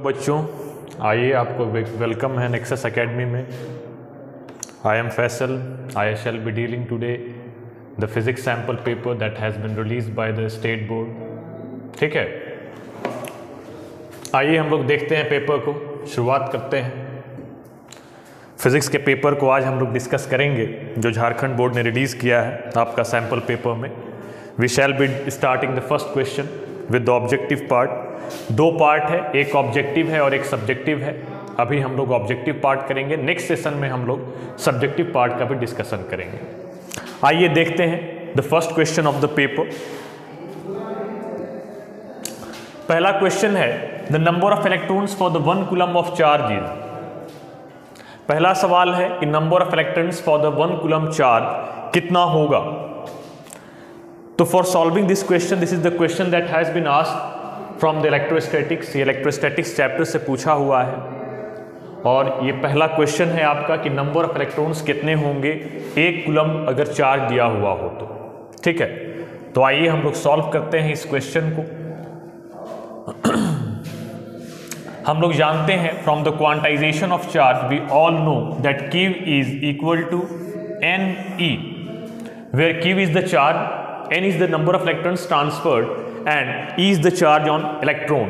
बच्चों आइए, आपको वेलकम है नेक्सस एकेडमी में। I am Faisal. I shall be dealing today the physics sample paper that has been release by the state board. ठीक है, आइए हम लोग देखते हैं पेपर को, शुरुआत करते हैं। फिज़िक्स के पेपर को आज हम लोग डिस्कस करेंगे जो झारखंड बोर्ड ने रिलीज़ किया है आपका सैम्पल पेपर में। We shall be starting the first question with the objective part. दो पार्ट है, एक ऑब्जेक्टिव है और एक सब्जेक्टिव है। अभी हम लोग ऑब्जेक्टिव पार्ट करेंगे, नेक्स्ट सेशन में हम लोग सब्जेक्टिव पार्ट का भी डिस्कशन करेंगे। आइए देखते हैं the first question of the paper. पहला क्वेश्चन है the number of electrons for the 1 coulomb of charge is. पहला सवाल है कि number of electrons for the 1 coulomb charge कितना होगा। तो for solving this question, this is the question that has been asked from the electrostatics. ये electrostatics chapter से पूछा हुआ है और ये पहला क्वेश्चन है आपका कि नंबर ऑफ इलेक्ट्रॉन्स कितने होंगे 1 कूलम अगर चार्ज दिया हुआ हो तो। ठीक है, तो आइए हम लोग सॉल्व करते हैं इस क्वेश्चन को। हम लोग जानते हैं from the quantization of charge we all know that Q is equal to NE, where Q is the charge, N is the number of electrons transferred and E is the charge on electron।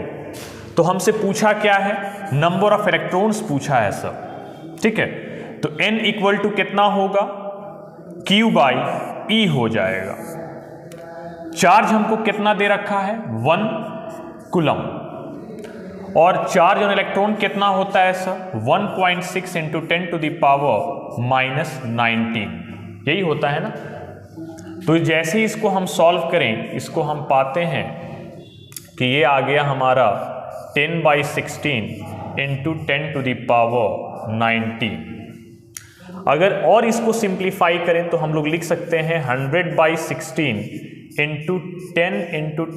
तो हमसे पूछा क्या है, number of electrons पूछा है sir. ठीक है, तो N इक्वल टू कितना होगा, Q बाई E हो जाएगा। चार्ज हमको कितना दे रखा है 1 कूलम, और चार्ज ऑन इलेक्ट्रॉन कितना होता है sir 1.6 into 10 to the power -19, यही होता है ना। तो जैसे ही इसको हम सॉल्व करें, इसको हम पाते हैं कि ये आ गया हमारा 10/16 इंटू 10 टू द पावर 19। अगर और इसको सिंप्लीफाई करें तो हम लोग लिख सकते हैं 100/16 into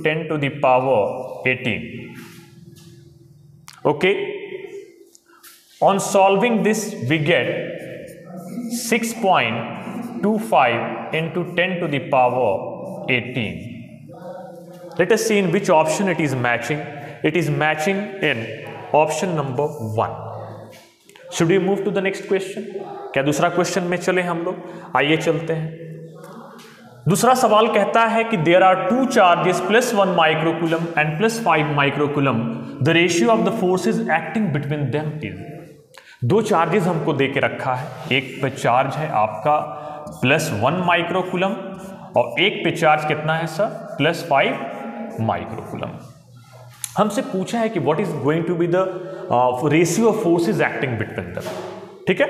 10 to the power 18। Okay, on solving this we get 6.25 into 10 to the power 18. Let us see in which option it is matching. It is matching in option number 1. Should we move to the next question? क्या दूसरा question में चले हम लोग? आइए चलते हैं। दूसरा सवाल कहता है कि there are two charges +1 microcoulomb and +5 microcoulomb. The ratio of the forces acting between them is। दो चार्जेस हमको दे के रखा है, एक पे चार्ज है आपका +1 माइक्रोकूलम और एक पे चार्ज कितना है सर +5 माइक्रोकूलम। हमसे पूछा है कि what is going to be the ratio of forces acting between them. ठीक है,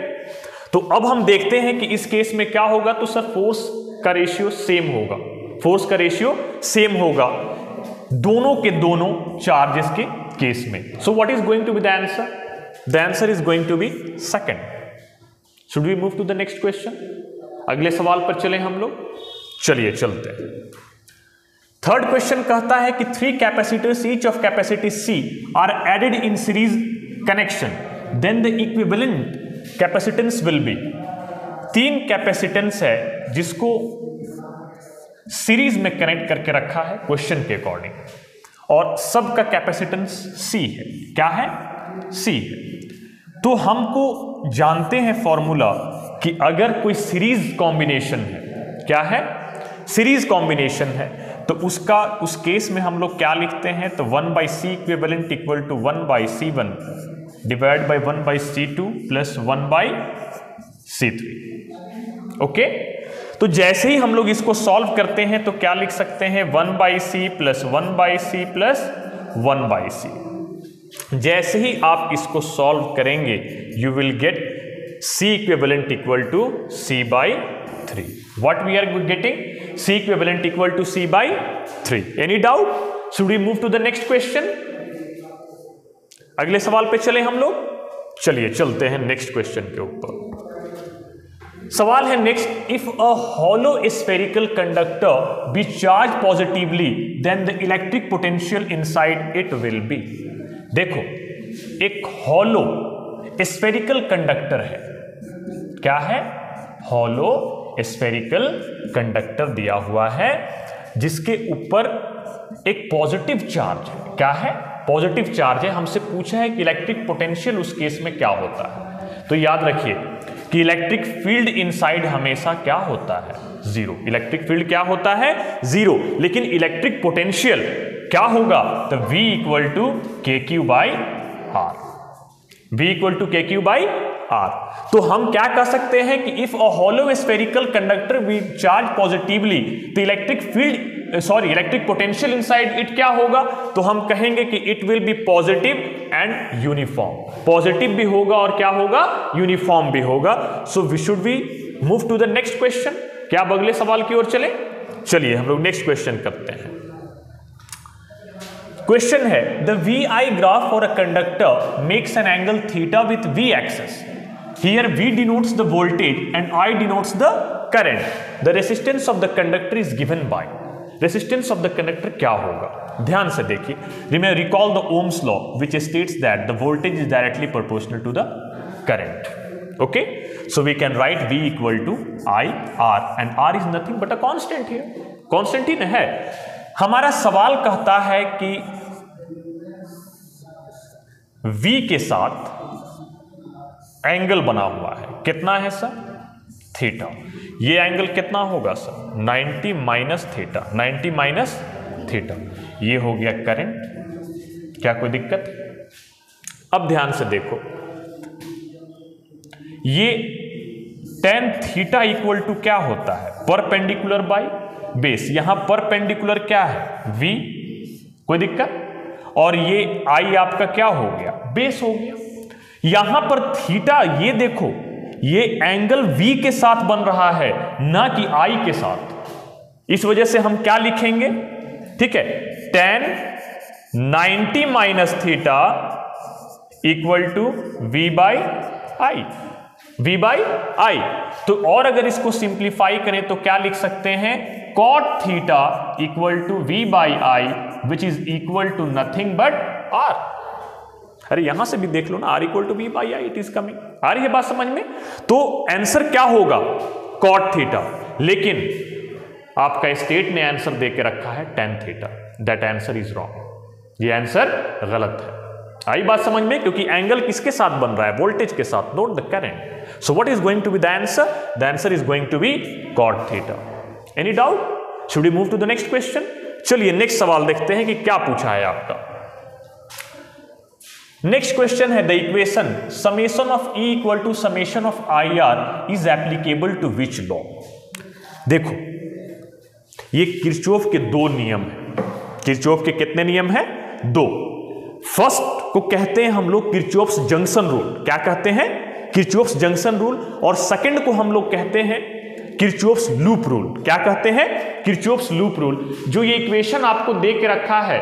तो अब हम देखते हैं कि इस केस में क्या होगा। तो सर फोर्स का रेशियो सेम होगा, फोर्स का रेशियो सेम होगा दोनों के दोनों चार्जेस के केस में। So what is going to be the answer? The answer is going to be second. Should we move to the next question? अगले सवाल पर चले हम लोग, चलिए चलते हैं। थर्ड क्वेश्चन कहता है कि 3 capacitors each of capacity C are added in series connection, then the equivalent capacitance will be। 3 capacitance है जिसको सीरीज में कनेक्ट करके रखा है क्वेश्चन के अकॉर्डिंग, और सबका कैपेसिटेंस C है। क्या है? C है। तो हमको जानते हैं फॉर्मूला कि अगर कोई सीरीज कॉम्बिनेशन है, क्या है सीरीज कॉम्बिनेशन है, तो उसका उस केस में हम लोग क्या लिखते हैं, तो 1/C equivalent equal to 1/C1 divide by 1/C2 plus 1/C3। Okay, तो जैसे ही हम लोग इसको सॉल्व करते हैं तो क्या लिख सकते हैं 1/C plus 1/C plus 1/C। जैसे ही आप इसको सॉल्व करेंगे you will get C equivalent equal to C/3। What we are getting? C equivalent equal to C/3। Any doubt? Should we move to the next question? अगले सवाल पे चले हम लोग, चलिए चलते हैं नेक्स्ट क्वेश्चन के ऊपर। सवाल है next, if a hollow spherical conductor be charge positively then the electric potential inside it will be. देखो, एक हॉलो स्फेरिकल कंडक्टर है, क्या है हॉलो स्फेरिकल कंडक्टर दिया हुआ है जिसके ऊपर एक पॉजिटिव चार्ज है, क्या है पॉजिटिव चार्ज है, हमसे पूछा है कि इलेक्ट्रिक पोटेंशियल उस केस में क्या होता है। तो याद रखिए कि इलेक्ट्रिक फील्ड इनसाइड हमेशा क्या होता है, जीरो। इलेक्ट्रिक फील्ड क्या होता है, जीरो। लेकिन इलेक्ट्रिक पोटेंशियल क्या होगा, तो V equal to K Q by R, V equal to K Q by R. तो हम क्या कह सकते हैं कि if a hollow spherical conductor we charge positively, तो इलेक्ट्रिक पोटेंशियल इनसाइड इट क्या होगा, तो हम कहेंगे कि it will be positive and uniform. Positive भी होगा और क्या होगा, यूनिफॉर्म भी होगा। So we should be move to the next question. क्या अब अगले सवाल की ओर चले? चलिए हम लोग नेक्स्ट क्वेश्चन करते हैं। क्वेश्चन है the VI graph for a conductor makes an angle theta with V axis. Here V denotes the voltage and I denotes the current. The resistance of the conductor is given by. Resistance of the conductor क्या होगा? ध्यान से देखिए। Recall the Ohm's law which states that the voltage is directly proportional to the current. Okay? So we can write V equal to IR and R is nothing but a constant here. Constant ही है। हमारा सवाल कहता है कि V के साथ angle बना हुआ है, कितना है सर, थीटा। ये एंगल कितना होगा sir, 90 minus theta, 90 minus theta. ये हो गया करंट। क्या कोई दिक्कत है? अब ध्यान से देखो, ये tan थीटा इक्वल टू क्या होता है, परपेंडिकुलर बाय बेस। यहां परपेंडिकुलर क्या है, V, कोई दिक्कत। और ये I आपका क्या हो गया, बेस हो गया। यहां पर थीटा, ये देखो, ये एंगल V के साथ बन रहा है, ना कि I के साथ। इस वजह से हम क्या लिखेंगे, ठीक है, tan 90 minus theta equal to V by I, V by I. तो और अगर इसको सिंप्लीफाई करें तो क्या लिख सकते हैं, cot theta equal to V by I which is equal to nothing but R। अरे यहां से भी देख लो ना, R equal to V by I, it is coming. आ रही है बात समझ में? तो आंसर क्या होगा, cot थीटा। लेकिन आपका स्टेट ने आंसर दे के रखा है tan theta. That answer is wrong, ये आंसर गलत है। आई बात समझ में? क्योंकि एंगल किसके साथ बन रहा है, वोल्टेज के साथ, not the current. So what is going to be the answer? The answer is going to be cot theta. Any doubt? Should we move to the next question? चलिए नेक्स्ट सवाल देखते हैं कि क्या पूछा है आपका। नेक्स्ट क्वेश्चन है the equation summation of E equal to summation of IR is applicable to which law. देखो, ये किरचॉफ के दो नियम हैं। किरचॉफ के कितने नियम हैं? दो। फर्स्ट को कहते हैं हम लोग किरचॉफ्स जंक्शन रूल। क्या कहते हैं? Kirchhoff's junction rule. और सेकंड को हम लोग कहते हैं किरचॉफ्स लूप रूल। क्या कहते हैं? Kirchhoff's loop rule. जो ये इक्वेशन आपको दे के रखा है,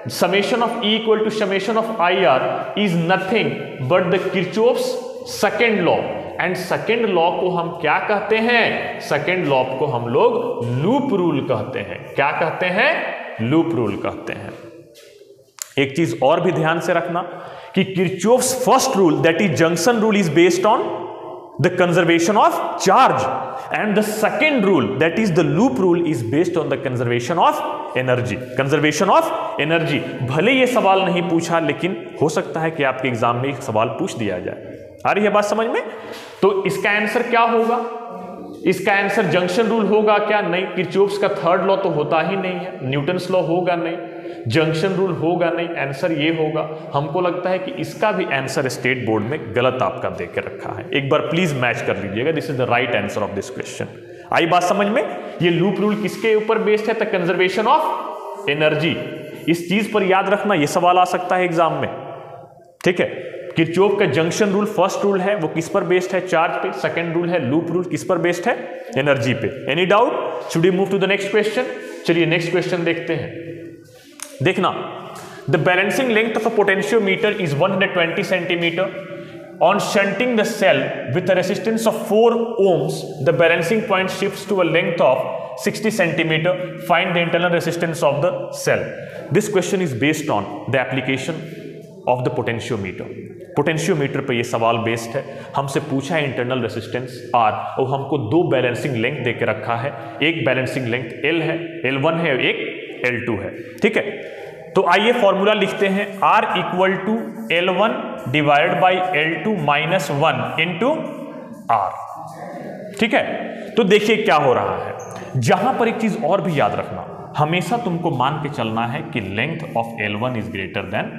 summation of E equal to summation of IR is nothing but the Kirchhoff's second law। And second law को हम क्या कहते हैं? सेकेंड लॉ को हम लोग लूप रूल कहते हैं। क्या कहते हैं? लूप रूल कहते हैं। एक चीज और भी ध्यान से रखना कि Kirchhoff's first rule that is junction rule is based on the conservation of charge and the second rule that is the loop rule is based on the conservation of energy। conservation of energy। भले ये सवाल नहीं पूछा, लेकिन हो सकता है कि आपके एग्जाम में एक सवाल पूछ दिया जाए। आ रही है बात समझ में? तो इसका आंसर क्या होगा? इसका आंसर जंक्शन रूल होगा क्या? नहीं। किरचॉफ्स का थर्ड लॉ तो होता ही नहीं है। न्यूटन्स लॉ होगा नहीं, जंक्शन रूल होगा नहीं। आंसर ये होगा। हमको लगता है कि इसका भी आंसर स्टेट बोर्ड में गलत आपका दे के रखा है। एक बार प्लीज मैच कर लीजिएगा। This is the right answer of this question. आई बात समझ में? ये लूप रूल किसके ऊपर बेस्ड है? The conservation of energy. इस चीज पर याद रखना, ये सवाल आ सकता है एग्जाम में, ठीक है। किरचॉफ का जंक्शन रूल फर्स्ट रूल है, वो किस पर बेस्ड है? चार्ज पे। सेकंड रूल है लूप रूल, किस पर बेस्ड है? एनर्जी पे। Any doubt? Should we move to the next question? चलिए नेक्स्ट क्वेश्चन देखते हैं। देखना, the balancing length of a potentiometer is 120 centimetre. On shunting the cell with a resistance of 4 ohms, the balancing point shifts to a length of 60 centimeter. Find the internal resistance of the cell. This question is based on the application of the potentiometer. Potentiometer पे ये सवाल based है। हमसे पूछा है internal resistance R और हमको दो बैलेंसिंग लेंथ दे के रखा है। एक बैलेंसिंग लेंथ L है, L1 है, एक L2 है, ठीक है। तो आइए फॉर्मूला लिखते हैं, R equal to L1 divide by L2 minus 1 into R। ठीक है, तो देखिए क्या हो रहा है, जहां पर एक चीज और भी याद रखना, हमेशा तुमको मान के चलना है कि length of L1 is greater than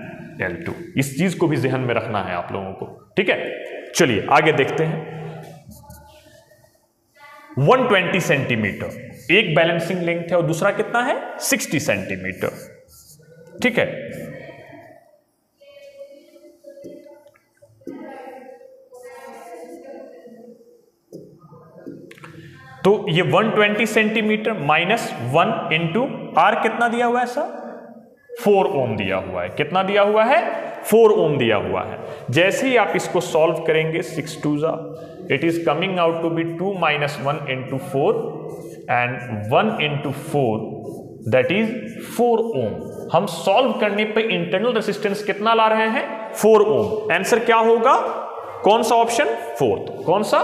L2। इस चीज को भी ध्यान में रखना है आप लोगों को। ठीक है, चलिए आगे देखते हैं। 120 सेंटीमीटर एक बैलेंसिंग लेंथ है और दूसरा कितना है 60 सेंटीमीटर। ठीक है, तो ये 120 सेंटीमीटर माइनस 1 इंटू आर कितना दिया हुआ है सर, 4 ओम दिया हुआ है। कितना दिया हुआ है, 4 ओम दिया हुआ है। जैसे ही आप इसको सॉल्व करेंगे 6 2 जा, it is coming out to be 2 minus 1 into 4 and 1 into 4 that is 4 ohm. हम सॉल्व करने पे इंटरनल रेजिस्टेंस कितना ला रहे हैं, 4 ओम। आंसर क्या होगा, कौन सा ऑप्शन, फोर्थ। कौन सा,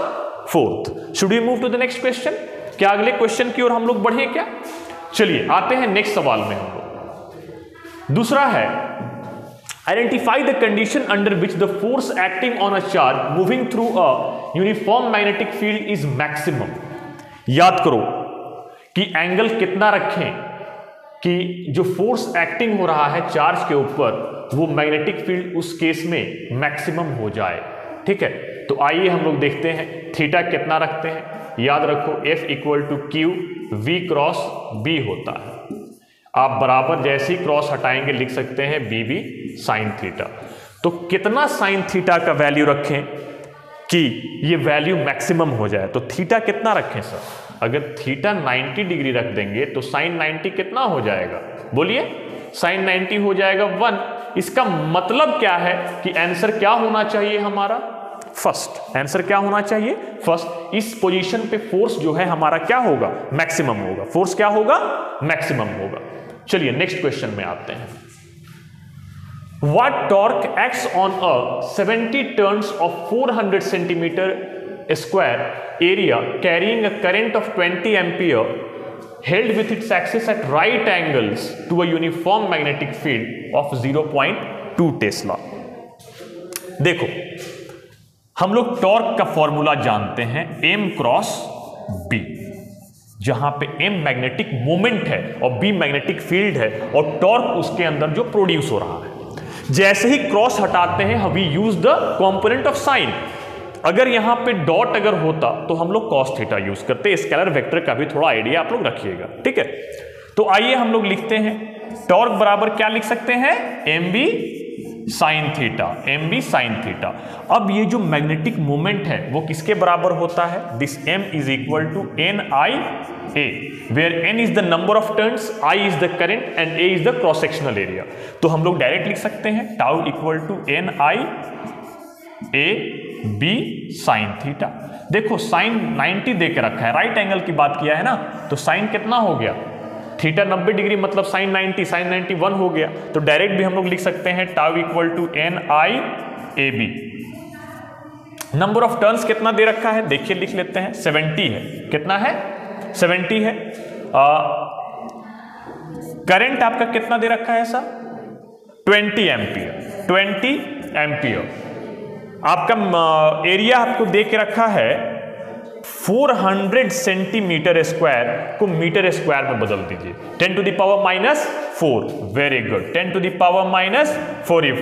fourth. Should we move to the next question, क्या अगले क्वेश्चन की ओर हम लोग बढ़े क्या? चलिए आते हैं नेक्स्ट सवाल में हम लोग। दूसरा है, identify the condition under which the force acting on a charge moving through a uniform magnetic field is maximum. याद करो कि एंगल कितना रखें कि जो फोर्स एक्टिंग हो रहा है चार्ज के ऊपर वो मैग्नेटिक फील्ड उस केस में मैक्सिमम हो जाए। ठीक है, तो आइए हम लोग देखते हैं थीटा कितना रखते हैं। याद रखो F equal to Q V cross B होता है। आप बराबर जैसे ही क्रॉस हटाएंगे लिख सकते हैं BB साइन थीटा। तो कितना साइन थीटा का वैल्यू रखें कि ये वैल्यू मैक्सिमम हो जाए, तो थीटा कितना रखें सर? अगर थीटा 90 डिग्री रख देंगे तो साइन 90 कितना हो जाएगा, बोलिए, साइन 90 हो जाएगा 1। इसका मतलब क्या है कि आंसर क्या होना चाहिए हमारा, फर्स्ट। आंसर क्या होना चाहिए, फर्स्ट। इस पोजीशन पे फोर्स जो है हमारा क्या होगा, मैक्सिमम होगा। फोर्स क्या होगा, मैक्सिमम होगा। चलिए नेक्स्ट क्वेश्चन में आते हैं। What torque acts on a 70 turns of 400 centimeter square area carrying a current of 20 ampere held with its axis at right angles to a uniform magnetic field of 0.2 Tesla. देखो हम लोग torque का formula जानते हैं M cross B, जहां पे M magnetic moment है और B मैग्नेटिक फील्ड है और टॉर्क उसके अंदर जो प्रोड्यूस हो रहा है। जैसे ही क्रॉस हटाते हैं we use the component of sine. अगर यहां पे डॉट अगर होता तो हम लोग कॉस थीटा यूज करते। स्केलर वेक्टर का भी थोड़ा आइडिया आप लोग रखिएगा। ठीक है, तो आइए हम लोग लिखते हैं टॉर्क बराबर क्या लिख सकते हैं, MB sine theta, MB sine theta. अब ये जो मैग्नेटिक मोमेंट है वो किसके बराबर होता है, this M is equal to NIA, where N is the number of turns, I is the current and A is the cross sectional area. तो हम लोग डायरेक्ट लिख सकते हैं tau equal to NIA B sine theta. देखो sine 90 दे के रखा है, राइट एंगल की बात किया है ना, तो साइन कितना हो गया, थीटा 90 डिग्री मतलब साइन 90, साइन 91 हो गया। तो डायरेक्ट भी हम लोग लिख सकते हैं tau equal to NIAB। Number of turns कितना दे रखा है, देखिए लिख लेते हैं, 70 है। कितना है, 70 है। करंट आपका कितना दे रखा है ऐसा, 20 एम्पियर, 20 एम्पियर। आपका एरिया आपको दे के रखा है 400 सेंटीमीटर स्क्वायर को मीटर स्क्वायर में बदल दीजिए, 10 to the power -4। Very good, 10 to the power -4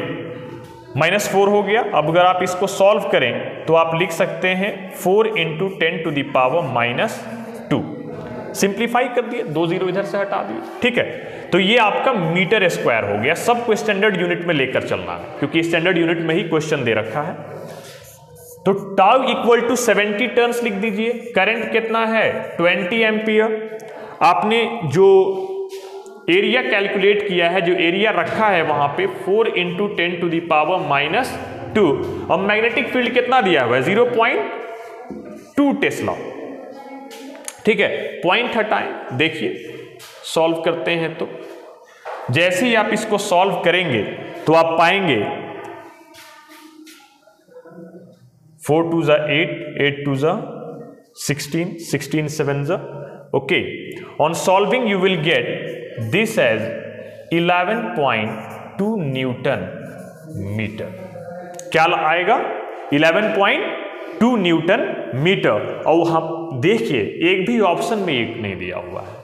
-4 हो गया। अब अगर आप इसको सॉल्व करें तो आप लिख सकते हैं 4 into 10 to the power -2। Simplify कर दिए, 2 जीरो इधर से हटा दिए। ठीक है, तो ये आपका मीटर स्क्वायर हो गया। सबको स्टैंडर्ड यूनिट में लेकर चलना है क्योंकि स्टैंडर्ड यूनिट में ही क्वेश्चन दे रखा है। तो टाउ इक्वल टू 70 टर्न्स लिख दीजिए। करंट कितना है, 20 एम्पियर। आपने जो एरिया कैलकुलेट किया है, जो एरिया रखा है वहां पे 4 इंटू 10 टू द पावर -2। और मैग्नेटिक फील्ड कितना दिया हुआ है, 0.2 टेस्ला। ठीक है, पॉइंट हटाएं, देखिए सॉल्व करते हैं तो जैसे ही आप इसको सॉल्व करेंगे तो आप पाएंगे 4 2 जा 8, 8 2 जा 16, 16 7 जा। Okay, on solving you will get this as 11.2 newton metre. क्या आएगा? 11.2 न्यूटन मीटर। और हम देखिए एक भी ऑप्शन में एक नहीं दिया हुआ है,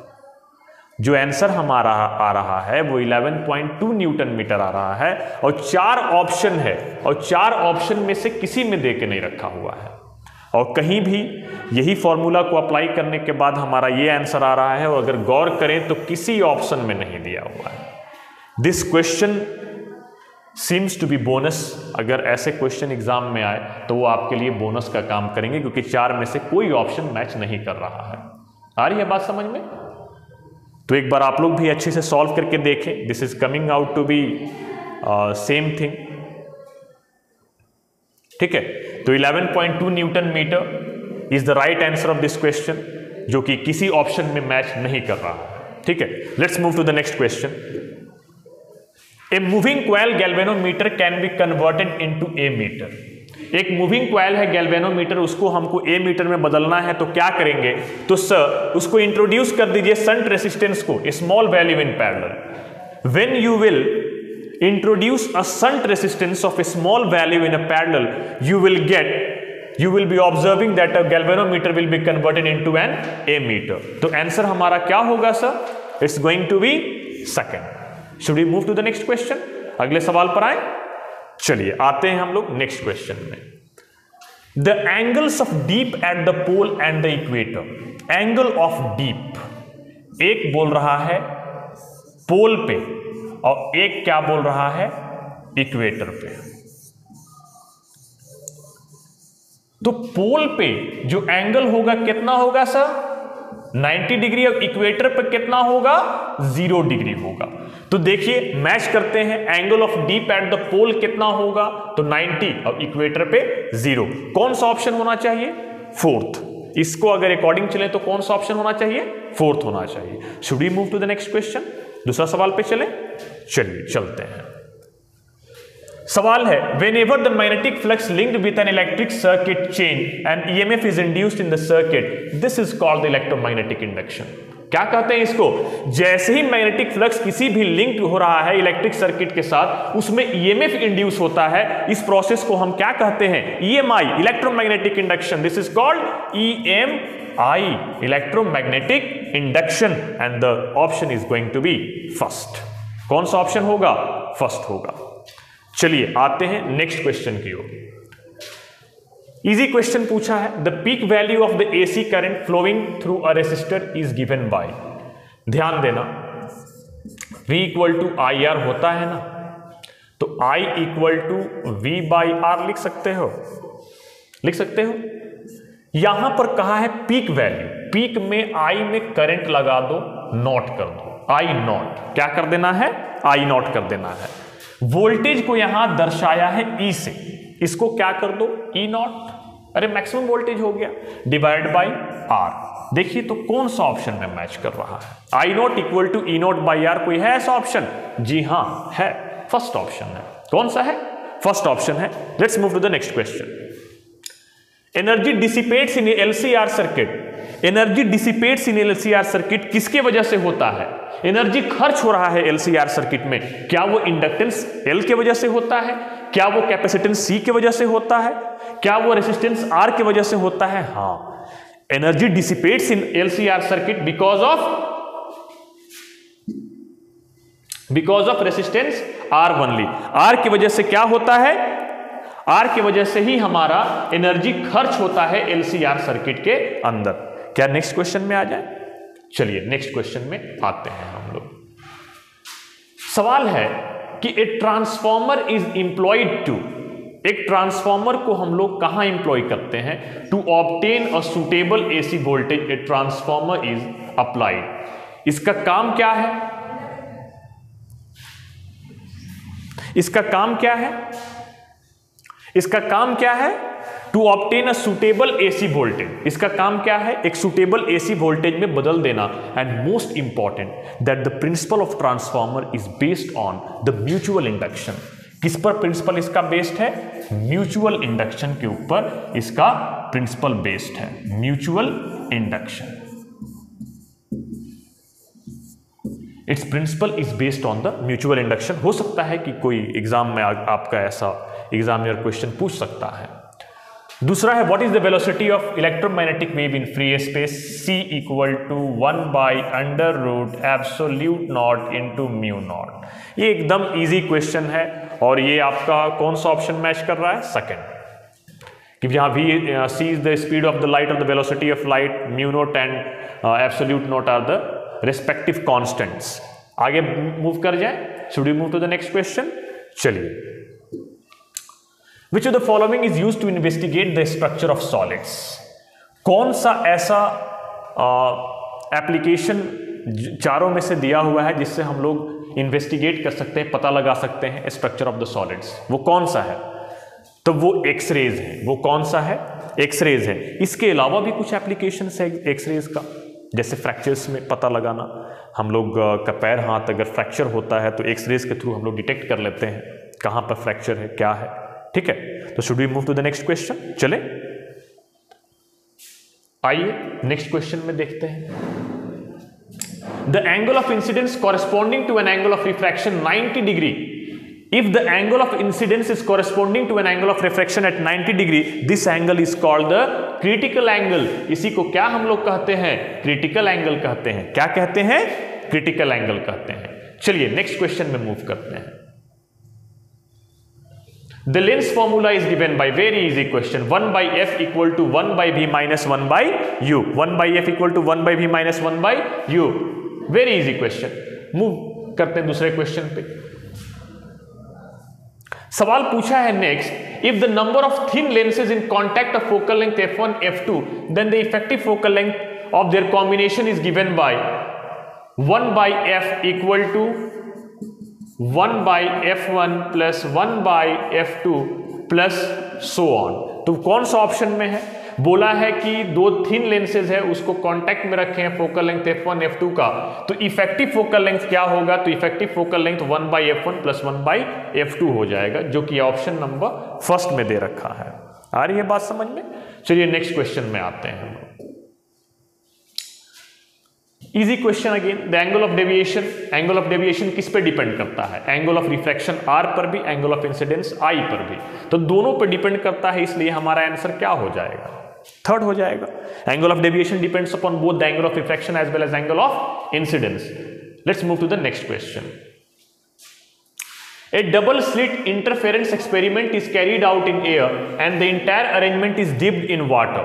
जो आंसर हमारा आ रहा है वो 11.2 न्यूटन मीटर आ रहा है, और 4 ऑप्शन है, और 4 ऑप्शन में से किसी में दे के नहीं रखा हुआ है, और कहीं भी यही फॉर्मूला को अप्लाई करने के बाद हमारा ये आंसर आ रहा है, और अगर गौर करें तो किसी ऑप्शन में नहीं दिया हुआ है। This question seems to be bonus. अगर ऐसे क्वेश्चन एग्जाम में आए तो वो आपके लिए बोनस का काम करेंगे, क्योंकि 4 में से कोई ऑप्शन मैच नहीं कर रहा है। आ रही है बात समझ में? तो एक बार आप लोग भी अच्छे से सॉल्व करके देखें। This is coming out to be same thing. ठीक है, तो 11.2 newton metre is the right answer of this question, जो कि किसी ऑप्शन में मैच नहीं कर रहा है। ठीक है, let's move to the next question. A moving coil galvanometer can be converted into ammeter. एक मूविंग कॉइल है गैल्वेनोमीटर, उसको हमको ए मीटर में बदलना है, तो क्या करेंगे? तो सर उसको इंट्रोड्यूस कर दीजिए शंट रेसिस्टेंस को, small value in parallel. When you will introduce a shunt resistance of a small value in a parallel, you will be observing that a galvanometer will be converted into an ammeter. तो answer हमारा क्या होगा sir? It's going to be second. Should we move to the next question? अगले सवाल पर आए। चलिए आते हैं हम लोग नेक्स्ट क्वेश्चन में। The angles of deep at the pole and the equator. Angle of deep, एक बोल रहा है पोल पे, और एक क्या बोल रहा है? इक्वेटर पे। तो पोल पे जो एंगल होगा कितना होगा सर? 90 डिग्री, और इक्वेटर पे कितना होगा? 0 डिग्री होगा। तो देखिए मैच करते हैं, angle of dip at the pole कितना होगा? तो 90, और इक्वेटर पे 0। कौन सा ऑप्शन होना चाहिए? फोर्थ। इसको अगर अकॉर्डिंग चले तो कौन सा ऑप्शन होना चाहिए? फोर्थ होना चाहिए। Should we move to the next question? दूसरा सवाल पे चले। चलिए चलते हैं। सवाल है, whenever the magnetic flux linked with an electric circuit change and EMF is induced in the circuit, this is called the electromagnetic induction. क्या कहते हैं इसको? जैसे ही मैग्नेटिक फ्लक्स किसी भी लिंक हो रहा है इलेक्ट्रिक सर्किट के साथ, उसमें EMF इंड्यूस होता है। इस प्रोसेस को हम क्या कहते हैं? EMI, electromagnetic induction. This is called EMI, electromagnetic induction, and the option is going to be first. कौन सा ऑप्शन होगा? फर्स्ट होगा। चलिए आते हैं नेक्स्ट क्वेश्चन की ओर। इजी क्वेश्चन पूछा है, the peak value of the AC current flowing through a resistor is given by. ध्यान देना, V इक्वल टू IR होता है ना, तो I equal to V by R लिख सकते हो, लिख सकते हो। यहां पर कहा है पीक वैल्यू, पीक में I में करंट लगा दो, नॉट कर दो, I नॉट, क्या कर देना है? I नॉट कर देना है। वोल्टेज को यहां दर्शाया है E से, इसको क्या कर दो? E नॉट, अरे मैक्सिमम वोल्टेज हो गया, डिवाइड बाई R। देखिए तो कौन सा ऑप्शन में मैच कर रहा है? I naught equal to E naught by R। कोई है ऐसा ऑप्शन? जी हां है, फर्स्ट ऑप्शन है। कौन सा है? फर्स्ट ऑप्शन है। Let's move to the next question. Energy dissipates in LCR circuit. Energy dissipates in LCR circuit किसके वजह से होता है? एनर्जी खर्च हो रहा है LCR सर्किट में, क्या वो इंडक्टेंस L के वजह से होता है? क्या वो कैपेसिटेंस C के वजह से होता है? क्या वो रेसिस्टेंस R के वजह से होता है? हाँ, energy dissipates in LCR circuit because of resistance R only. R की वजह से क्या होता है? R की वजह से ही हमारा एनर्जी खर्च होता है LCR सर्किट के अंदर। क्या नेक्स्ट क्वेश्चन में आ जाए? चलिए नेक्स्ट क्वेश्चन में आते हैं हम लोग। सवाल है कि a transformer is employed to, एक ट्रांसफॉर्मर को हम लोग कहां इंप्लॉय करते हैं? To obtain a suitable AC voltage a transformer is applied. इसका काम क्या है? इसका काम क्या है? इसका काम क्या है? To obtain a suitable AC voltage. इसका काम क्या है? एक सुटेबल AC वोल्टेज में बदल देना। And most important that the principle of transformer is based on the mutual induction. किस पर प्रिंसिपल इसका बेस्ड है? म्यूचुअल इंडक्शन के ऊपर इसका प्रिंसिपल बेस्ड है। Mutual induction its principle is based on the mutual induction. हो सकता है कि कोई एग्जाम में आपका ऐसा एग्जामिनर क्वेश्चन पूछ सकता है। दूसरा है what is the velocity of electromagnetic wave in free space, c equal to 1/√absolute naught into mu naught. ये एकदम इजी क्वेश्चन है और ये आपका कौन सा ऑप्शन मैच कर रहा है, सेकंड, कि जहां v c is the speed of the light और the velocity of light, mu naught and absolute naught are the respective constants. आगे मूव कर जाए, should we move to the next question. चलिए, Which of the following is used to investigate the structure of solids? कौन सा ऐसा application चारों में से दिया हुआ है जिससे हम लोग इन्वेस्टिगेट कर सकते हैं, पता लगा सकते हैं स्ट्रक्चर ऑफ द सॉलिड्स? वो कौन सा है? तो वो एक्सरेज है। वो कौन सा है? एक्सरेज है। इसके अलावा भी कुछ एप्लीकेशन है एक्सरेज का, जैसे फ्रैक्चर्स में पता लगाना। हम लोग का पैर हाथ अगर फ्रैक्चर होता है तो एक्सरेज के थ्रू हम लोग डिटेक्ट कर लेते हैं कहाँ पर फ्रैक्चर है, क्या है। ठीक है, तो should we move to the next question. चले, आइए नेक्स्ट क्वेश्चन में देखते हैं। The angle of incidence corresponding to an angle of refraction 90 degree. If the angle of incidence is corresponding to an angle of refraction at 90 degree, this angle is called the critical angle. इसी को क्या हम लोग कहते हैं? Critical angle कहते हैं। क्या कहते हैं? क्रिटिकल एंगल कहते हैं। चलिए नेक्स्ट क्वेश्चन में मूव करते हैं। The lens formula is given by very easy question, 1/f equal to 1/v minus 1/u, 1/f equal to 1/v minus 1/u, very easy question। Move करते हैं दूसरे क्वेश्चन पे। सवाल पूछा है next, if the number of thin lenses in contact of focal length f1 f2, then the effective focal length of their combination is given by 1/f equal to 1/f1 plus 1/f2 plus so on. तो कौन सा option में है? बोला है कि दो thin lenses है, उसको कांटेक्ट में रखे हैं फोकल लेंथ f1 f2 का, तो इफेक्टिव फोकल लेंथ क्या होगा? तो effective focal length 1/f1 plus 1/f2 हो जाएगा, जो कि ऑप्शन नंबर फर्स्ट में दे रखा है। आ रही है बात समझ में? चलिए नेक्स्ट क्वेश्चन में आते हैं। Easy question again, the angle of deviation. Angle of deviation किस पे डिपेंड करता है? एंगल ऑफ रिफ्रैक्शन r पर भी, एंगल ऑफ इंसिडेंस I पर भी, तो दोनों पे डिपेंड करता है, इसलिए हमारा आंसर क्या हो जाएगा? थर्ड हो जाएगा। Angle of deviation depends upon both the angle of refraction as well as angle of incidence. Let's move to the next question. A double slit interference experiment is carried out in air and the entire arrangement is dipped in water.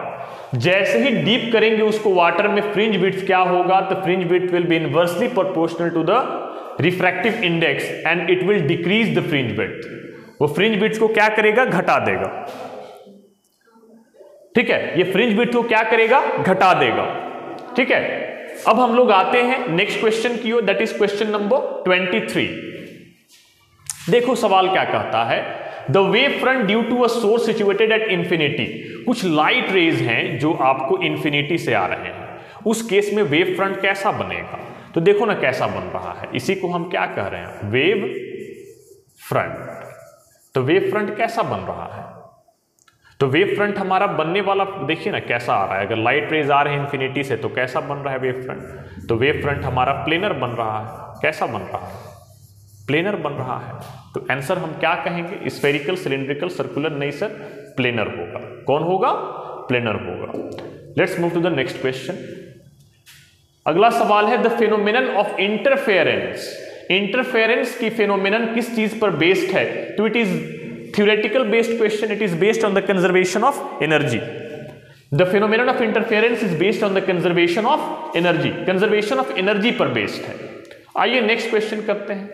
जैसे ही deep करेंगे उसको water में, fringe width क्या होगा? तो fringe width will be inversely proportional to the refractive index and it will decrease the fringe width. वो fringe width को क्या करेगा? घटा देगा। ठीक है, ये फ्रिंज विड्थ को क्या करेगा? घटा देगा। ठीक है, अब हम लोग आते हैं नेक्स्ट क्वेश्चन की ओर, दैट इज क्वेश्चन नंबर 23। देखो सवाल क्या कहता है, the wave front due to a source situated at infinity. कुछ लाइट रेज हैं जो आपको इंफिनिटी से आ रहे हैं, उस केस में वेव फ्रंट कैसा बनेगा? तो देखो ना कैसा बन रहा है, इसी को हम क्या कह रहे हैं? Wave front. तो वेव फ्रंट कैसा बन रहा है? तो वेव फ्रंट हमारा बनने वाला देखिए ना कैसा आ रहा है। अगर लाइट रेज आ रहे हैं इंफिनिटी से तो कैसा बन रहा है वेव फ्रंट? तो वेव फ्रंट हमारा प्लेनर बन रहा है। कैसा बन रहा है? प्लेनर बन रहा है। तो आंसर हम क्या कहेंगे? Spherical, cylindrical, circular? नहीं सर, प्लेनर होगा। कौन होगा? प्लेनर होगा। Let's move to the next question. अगला सवाल है the phenomenon of interference. Interference की फेनोमेनन किस चीज पर बेस्ड है? तो it is theoretical based question, it is based on the conservation of energy. The phenomenon of interference is based on the conservation of energy. Conservation of energy पर based है। आइए next question करते हैं।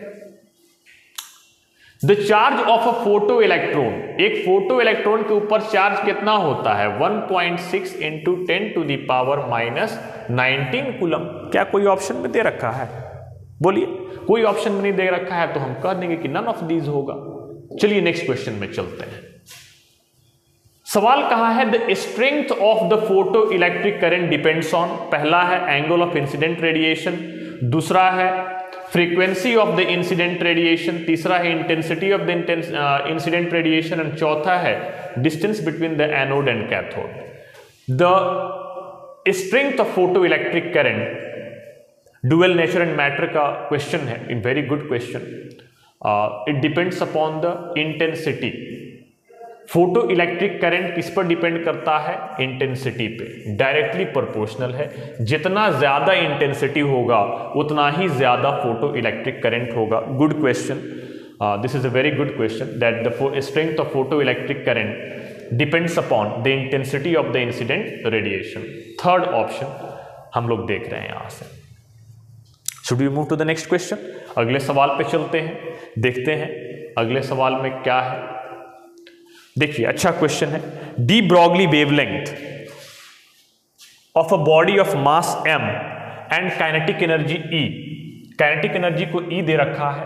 The charge of a photo electron, एक photo electron के ऊपर charge कितना होता है? 1.6 into 10 to the power minus 19 coulomb. क्या कोई ऑप्शन में दे रखा है? बोलिए, कोई ऑप्शन में नहीं दे रखा है तो हम कह देंगे कि नन ऑफ दीज होगा। चलिए नेक्स्ट क्वेश्चन में चलते हैं। सवाल कहा है the strength of the photo electric current depends on. पहला है एंगल ऑफ इंसिडेंट रेडिएशन, दूसरा है frequency of the incident radiation, तीसरा है intensity of the incident radiation and चौथा है distance between the anode and cathode. The strength of photo electric current dual nature and matter का question है, in very good question. It depends upon the intensity. Photo electric current किस पर depend करता है? Intensity पे, directly proportional है। जितना ज्यादा इंटेंसिटी होगा उतना ही ज्यादा फोटो इलेक्ट्रिक करंट होगा। Good question, this is a very good question, that the strength of photo electric current depends upon the intensity of the incident radiation. Third option हम लोग देख रहे हैं यहां से। Should we move to the next question? अगले सवाल पे चलते हैं, देखते हैं अगले सवाल में क्या है। देखिए, अच्छा क्वेश्चन है। D Broglie wavelength of a body of mass m and kinetic energy E। Kinetic energy को E दे रखा है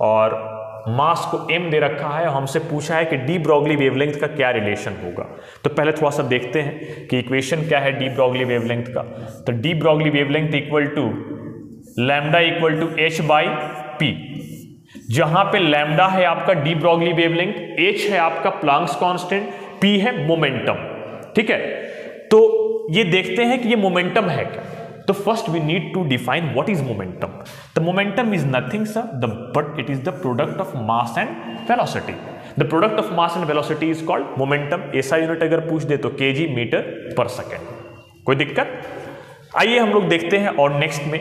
और मास को m दे रखा है। हमसे पूछा है कि डी ब्रॉगली वेवलेंथ का क्या रिलेशन होगा। तो पहले थोड़ा सा देखते हैं कि इक्वेशन क्या है डी ब्रॉगली वेवलेंथ का। तो de Broglie wavelength equal to lambda equal to h by P. जहां पे लैम्डा है आपका डी ब्रॉगली वेवलेंथ, h है आपका प्लांक्स कांस्टेंट, p है मोमेंटम। ठीक है, तो ये देखते हैं कि ये मोमेंटम है क्या। तो first we need to define what is momentum. The momentum is nothing sir but it is the product of mass and velocity. The product of mass and velocity is called momentum. ऐसा unit अगर पूछ दे तो kg metre पर second. कोई दिक्कत? आइए हम लोग देखते हैं। और नेक्स्ट में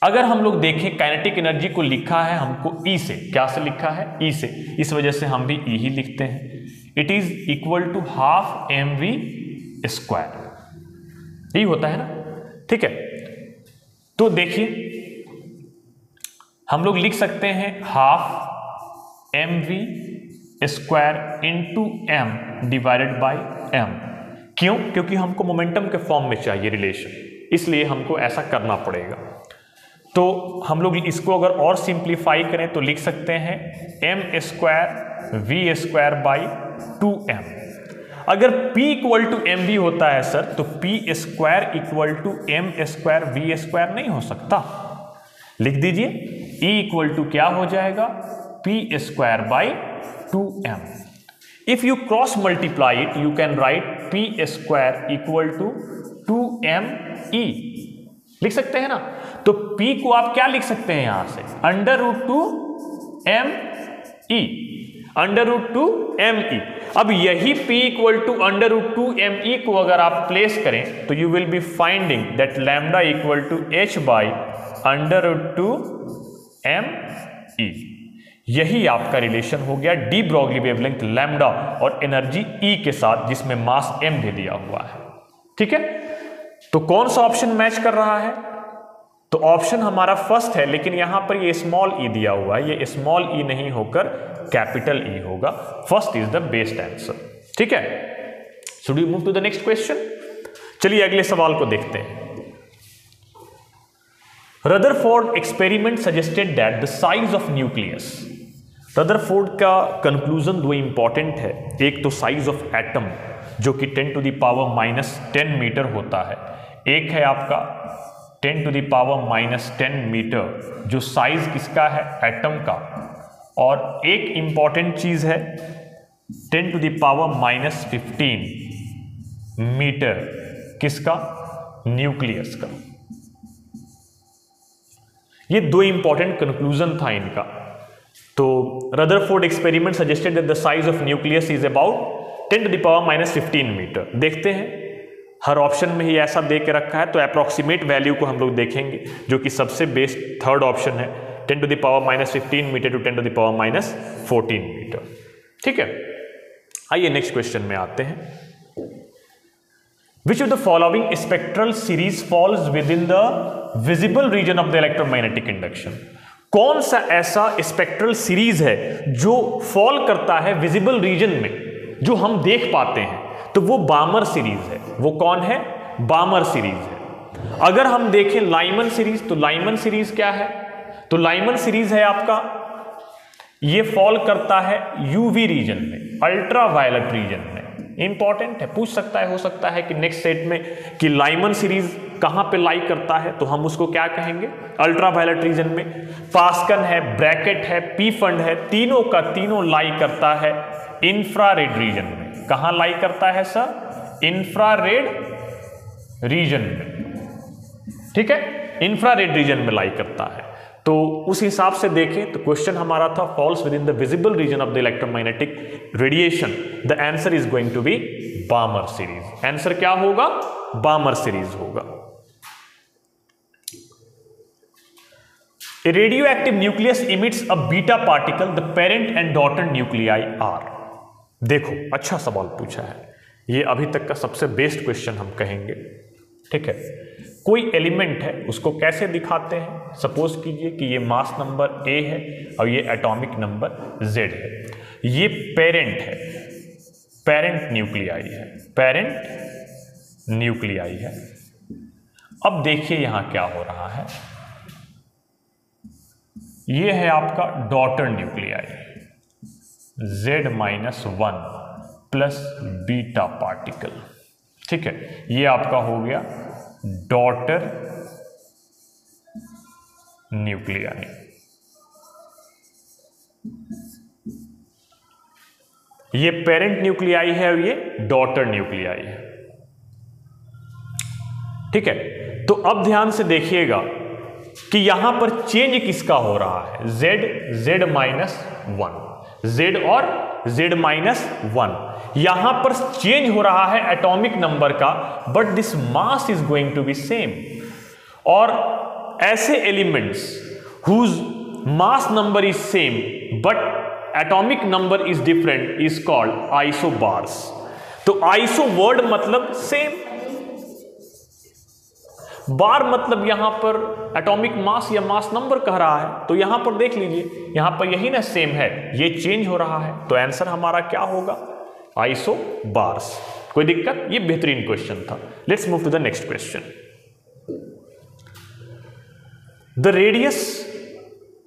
अगर हम लोग देखें, काइनेटिक एनर्जी को लिखा है हमको E से। क्या से लिखा है? E से। इस वजह से हम भी E ही लिखते हैं। It is equal to half mv square. यही होता है ना? ठीक है, तो देखिए हम लोग लिख सकते हैं half mv square into m divided by m। क्यों? क्योंकि हमको मोमेंटम के फॉर्म में चाहिए रिलेशन, इसलिए हमको ऐसा करना पड़ेगा। तो हम लोग इसको अगर और सिंप्लीफाई करें तो लिख सकते हैं m square v square by 2m। अगर p equal to M V होता है सर, तो p square equal to m square v square नहीं हो सकता। लिख दीजिए E इक्वल टू क्या हो जाएगा? p square by 2m। If you cross multiply it you can write p square equal to 2me। लिख सकते हैं ना? तो P को आप क्या लिख सकते हैं यहां से? Under root two M E, under root two M E. अब यही P equal to under root two M E को अगर आप प्लेस करें तो you will be finding that lambda equal to h by under root two M E. यही आपका relation हो गया डी ब्रॉगली वेवलेंथ लैम्डा और एनर्जी E के साथ, जिसमें मास m दे दिया हुआ है। ठीक है, तो कौन सा ऑप्शन मैच कर रहा है? तो ऑप्शन हमारा फर्स्ट है, लेकिन यहां पर ये स्मॉल ई दिया हुआ है, ये स्मॉल ई नहीं होकर कैपिटल ई होगा। First is the best answer. ठीक है, should we move to the next question? चलिए अगले सवाल को देखते हैं। Rutherford experiment suggested that the size of nucleus. Rutherford का कंक्लूजन दो इंपॉर्टेंट है। एक तो साइज ऑफ एटम जो कि 10 to the power minus 10 metre होता है। एक है आपका 10 to the power minus 10 metre जो साइज किसका है? एटम का। और एक इंपॉर्टेंट चीज है 10 to the power minus 15 metre किसका? न्यूक्लियस का। ये दो इंपॉर्टेंट कंक्लूजन था इनका। तो Rutherford experiment suggested that the size of nucleus is about 10 to the power minus 15 metre. देखते हैं, हर ऑप्शन में ही ऐसा दे के रखा है, तो अप्रोक्सीमेट वैल्यू को हम लोग देखेंगे, जो कि सबसे बेस्ट थर्ड ऑप्शन है 10 to the power minus 15 metre to 10 to the power minus 14 metre. ठीक है, आइए नेक्स्ट क्वेश्चन में आते हैं। Which of the following spectral series falls within the visible region of the electromagnetic induction? कौन सा ऐसा स्पेक्ट्रल सीरीज है जो फॉल करता है विजिबल रीजन में, जो हम देख पाते हैं? तो वो बामर सीरीज है। वो कौन है? बामर सीरीज है। अगर हम देखें लाइमन सीरीज, तो लाइमन सीरीज क्या है? तो लाइमन सीरीज है आपका, ये फॉल करता है यूवी रीजन में, अल्ट्रा वायलेट रीजन में। इंपॉर्टेंट है, पूछ सकता है, हो सकता है कि नेक्स्ट सेट में कि लाइमन सीरीज कहां पे लाई करता है, तो हम उसको क्या कहेंगे? अल्ट्रा वायलेट रीजन में। पास्कन है, ब्रैकेट है, पी फंड है, तीनों का तीनों लाई करता है इंफ्रारेड रीजन में। कहां लाई करता है सर? इंफ्रारेड रीजन में। ठीक है, इंफ्रारेड रीजन में लाई करता है। तो उस हिसाब से देखें तो क्वेश्चन हमारा था falls within the visible region of the electromagnetic radiation, the answer is going to be Balmer series. Answer क्या होगा? बामर सीरीज होगा। A radioactive nucleus emits a beta particle. The parent and daughter nuclei are. देखो, अच्छा सवाल पूछा है, ये अभी तक का सबसे बेस्ट क्वेश्चन हम कहेंगे। ठीक है, कोई एलिमेंट है उसको कैसे दिखाते हैं? सपोज कीजिए कि ये मास नंबर A है और ये एटॉमिक नंबर Z है। ये पेरेंट है, पेरेंट न्यूक्लियाई है, पेरेंट न्यूक्लियाई है। अब देखिए यहां क्या हो रहा है, ये है आपका daughter nuclei Z-1 plus beta particle. ठीक है, ये आपका हो गया डॉटर न्यूक्लियाई। ये पेरेंट न्यूक्लियाई है और ये डॉटर न्यूक्लियाई है। ठीक है, तो अब ध्यान से देखिएगा कि यहां पर चेंज किसका हो रहा है? Z-1, Z और Z-1, यहां पर चेंज हो रहा है एटॉमिक नंबर का, but this mass is going to be same. और ऐसे elements whose mass number is same but atomic number is different is called isobars. तो आइसो वर्ड मतलब सेम, बार मतलब यहां पर एटॉमिक मास या मास नंबर कह रहा है। तो यहां पर देख लीजिए, यहां पर यही ना सेम है, ये चेंज हो रहा है। तो आंसर हमारा क्या होगा? Isobars. कोई दिक्कत? ये बेहतरीन क्वेश्चन था। Let's move to the next question. The radius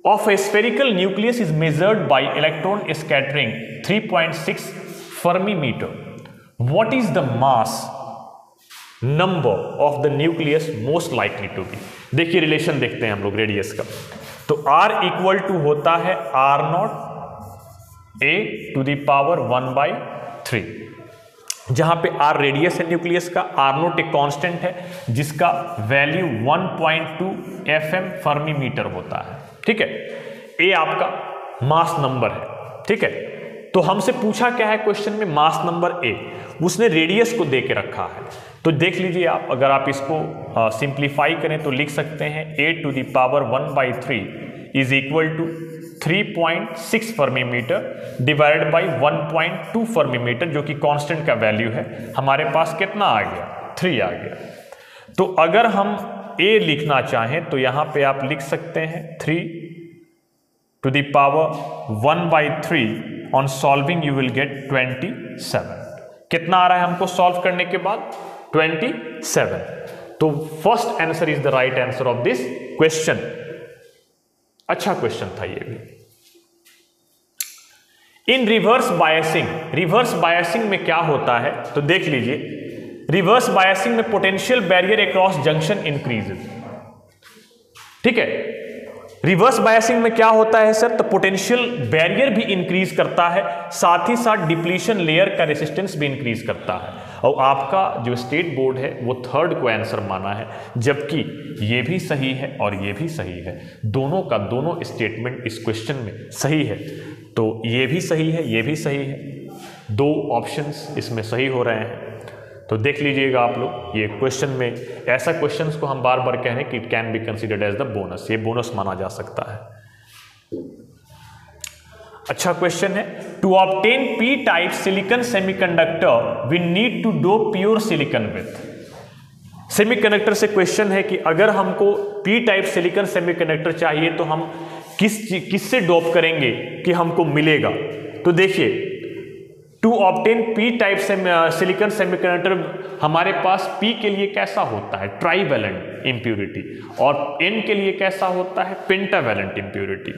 of a spherical nucleus is measured by electron scattering 3.6 fermi metre. What is the mass number of the nucleus most likely to be? देखिए relation देखते हैं हम लोग radius का। तो R equal to होता है R0 A to the power 1/3, जहां पे R रेडियस है न्यूक्लियस का, R0 एक कांस्टेंट है जिसका वैल्यू 1.2 FM फर्मी मीटर होता है। ठीक है, A आपका मास नंबर है। ठीक है, तो हमसे पूछा क्या है क्वेश्चन में? मास नंबर A, उसने रेडियस को दे के रखा है। तो देख लीजिए आप, अगर आप इसको सिंप्लीफाई करें तो लिख सकते हैं A to the power 1/3 is equal to 3.6 fermi metre divided by 1.2 fermi metre, जो कि कांस्टेंट का वैल्यू है। हमारे पास कितना आ गया? 3 आ गया। तो अगर हम A लिखना चाहें तो यहां पे आप लिख सकते हैं 3 to the power 1/3। On solving you will get 27। कितना आ रहा है हमको सॉल्व करने के बाद? 27। तो first answer is the right answer of this question. अच्छा क्वेश्चन था ये भी। इन रिवर्स बायसिंग, रिवर्स बायसिंग में क्या होता है? तो देख लीजिए, रिवर्स बायसिंग में potential barrier across junction increases. ठीक है, रिवर्स बायसिंग में क्या होता है सर? तो पोटेंशियल बैरियर भी इंक्रीज करता है, साथ ही साथ डिप्लीशन लेयर का रेसिस्टेंस भी इंक्रीज करता है। और आपका जो स्टेट बोर्ड है वो थर्ड को आंसर माना है, जबकि ये भी सही है और ये भी सही है। दोनों का दोनों स्टेटमेंट इस क्वेश्चन में सही है। तो ये भी सही है, ये भी सही है, दो ऑप्शंस इसमें सही हो रहे हैं। तो देख लीजिएगा आप लोग, ये क्वेश्चन में ऐसा क्वेश्चंस को हम बार बार कह रहे हैं कि it can be considered as the bonus, ये बोनस माना जा सकता है। अच्छा क्वेश्चन है, to obtain P type silicon semiconductor we need to dope pure silicon with. Semiconductor से क्वेश्चन है कि अगर हमको पी टाइप सिलिकॉन सेमीकंडक्टर चाहिए तो हम किससे डोप करेंगे कि हमको मिलेगा? तो देखिए, to obtain P type silicon semiconductor हमारे पास पी के लिए कैसा होता है? ट्राइवेलेंट इंप्यूरिटी, और एन के लिए कैसा होता है? Pentavalent impurity.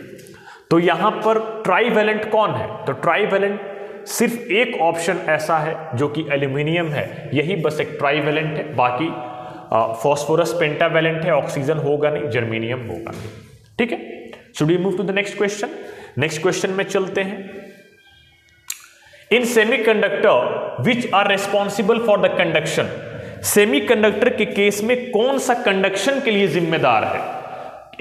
तो यहां पर ट्राइवेलेंट कौन है? तो ट्राइवेलेंट सिर्फ एक ऑप्शन ऐसा है जो कि एल्यूमिनियम है, यही बस एक ट्राइवेलेंट है। बाकी फॉस्फोरस पेंटावेलेंट है, ऑक्सीजन होगा नहीं, जर्मेनियम होगा नहीं। ठीक है, should we move to the next question? Next question में चलते हैं। In semiconductor which are responsible for the conduction, semiconductor के केस में कौन सा कंडक्शन के लिए जिम्मेदार है?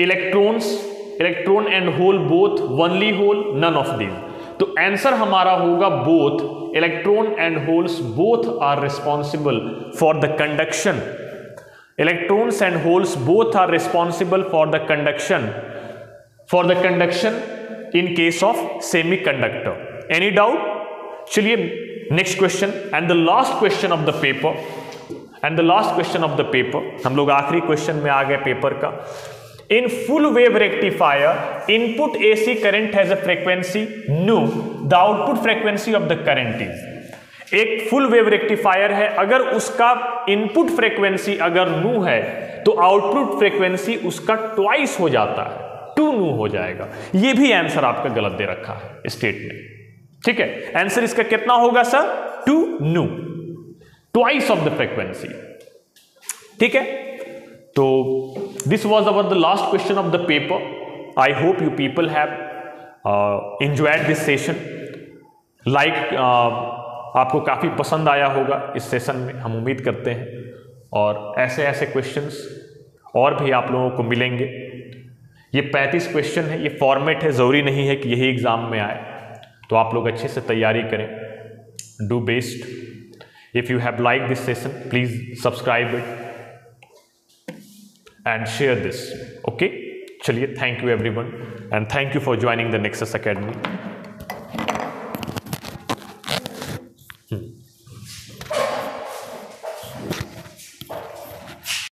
Electron and hole both, only hole, none of these. तो आंसर हमारा होगा both. Electron and holes both are responsible for the conduction. Electrons and holes both are responsible for the conduction in case of semiconductor. Any doubt? चलिए next question and the last question of the paper. हम लोग आखिरी question में आ गए paper का। In full wave rectifier input AC current has a frequency nu, the output frequency of the current is. एक full wave rectifier है, अगर उसका इनपुट फ्रीक्वेंसी अगर nu है तो आउटपुट फ्रीक्वेंसी उसका ट्वाइस हो जाता है, 2 nu हो जाएगा। ये भी आंसर आपका गलत दे रखा है स्टेटमेंट, ठीक है। आंसर इसका कितना होगा sir? 2 nu, twice of the frequency, ठीक है। तो this was our the last question of the paper. I hope you people have enjoyed this session. आपको काफी पसंद आया होगा इस सेशन में, हम उम्मीद करते हैं। और ऐसे ऐसे क्वेश्चंस और भी आप लोगों को मिलेंगे। ये 35 क्वेश्चन है, ये फॉर्मेट है, जरूरी नहीं है कि यही एग्जाम में आए। तो आप लोग अच्छे से तैयारी करें, do best. If you have like this session, please subscribe it and share this, okay? चलिए, thank you everyone and thank you for joining the Nexus Academy.